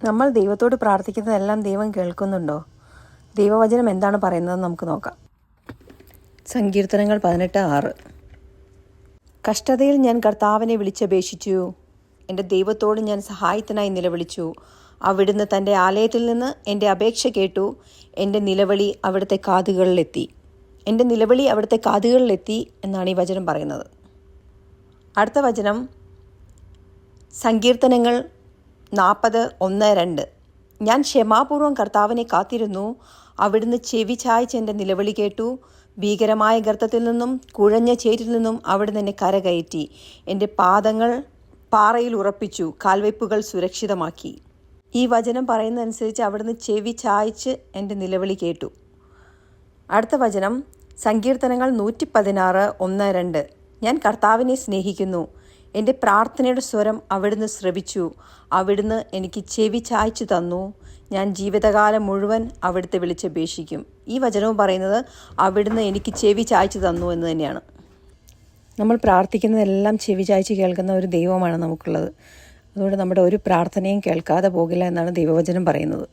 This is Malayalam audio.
നമ്മൾ ദൈവത്തോട് പ്രാർത്ഥിക്കുന്നതെല്ലാം ദൈവം കേൾക്കുന്നുണ്ടോ? ദൈവവചനം എന്താണ് പറയുന്നതെന്ന് നമുക്ക് നോക്കാം. സങ്കീർത്തനങ്ങൾ 18:6. കഷ്ടതയിൽ ഞാൻ കർത്താവിനെ വിളിച്ചപേക്ഷിച്ചു. എൻ്റെ ദൈവത്തോട് ഞാൻ സഹായത്തിനായി നിലവിളിച്ചു. അവിടുന്ന് തൻ്റെ ആലയത്തിൽ നിന്ന് എൻ്റെ അപേക്ഷ കേട്ടു. എൻ്റെ നിലവിളി അവിടുത്തെ കാതുകളിലെത്തി. എൻ്റെ നിലവിളി അവിടുത്തെ കാതുകളിലെത്തി എന്നാണ് ഈ വചനം പറയുന്നത്. അടുത്ത വചനം സങ്കീർത്തനങ്ങൾ 40:1-2. ഞാൻ ക്ഷമാപൂർവം കർത്താവിനെ കാത്തിരുന്നു. അവിടുന്ന് ചെവി ചായ്ച്ച് എൻ്റെ നിലവിളി കേട്ടു. ഭീകരമായ ഗർത്തത്തിൽ നിന്നും കുഴഞ്ഞ ചേറ്റിൽ നിന്നും അവിടുന്ന് എന്നെ കരകയറ്റി. എൻ്റെ പാദങ്ങൾ പാറയിൽ ഉറപ്പിച്ചു, കാൽവയ്പ്പുകൾ സുരക്ഷിതമാക്കി. ഈ വചനം പറയുന്നതനുസരിച്ച് അവിടുന്ന് ചെവി ചായ്ച്ച് എൻ്റെ നിലവിളി കേട്ടു. അടുത്ത വചനം സങ്കീർത്തനങ്ങൾ 116:1-2. ഞാൻ കർത്താവിനെ സ്നേഹിക്കുന്നു. എൻ്റെ പ്രാർത്ഥനയുടെ സ്വരം അവിടുന്ന് ശ്രവിച്ചു. അവിടുന്ന് എനിക്ക് ചെവി ചായ്ച്ചു തന്നു. ഞാൻ ജീവിതകാലം മുഴുവൻ അവിടുത്തെ വിളിച്ചപേക്ഷിക്കും. ഈ വചനവും പറയുന്നത് അവിടുന്ന് എനിക്ക് ചെവി ചായ്ച്ചു തന്നു എന്ന് തന്നെയാണ്. നമ്മൾ പ്രാർത്ഥിക്കുന്നതെല്ലാം ചെവി ചായ്ച്ച് കേൾക്കുന്ന ഒരു ദൈവമാണ് നമുക്കുള്ളത്. അതുകൊണ്ട് നമ്മുടെ ഒരു പ്രാർത്ഥനയും കേൾക്കാതെ പോകില്ല എന്നാണ് ദൈവവചനം പറയുന്നത്.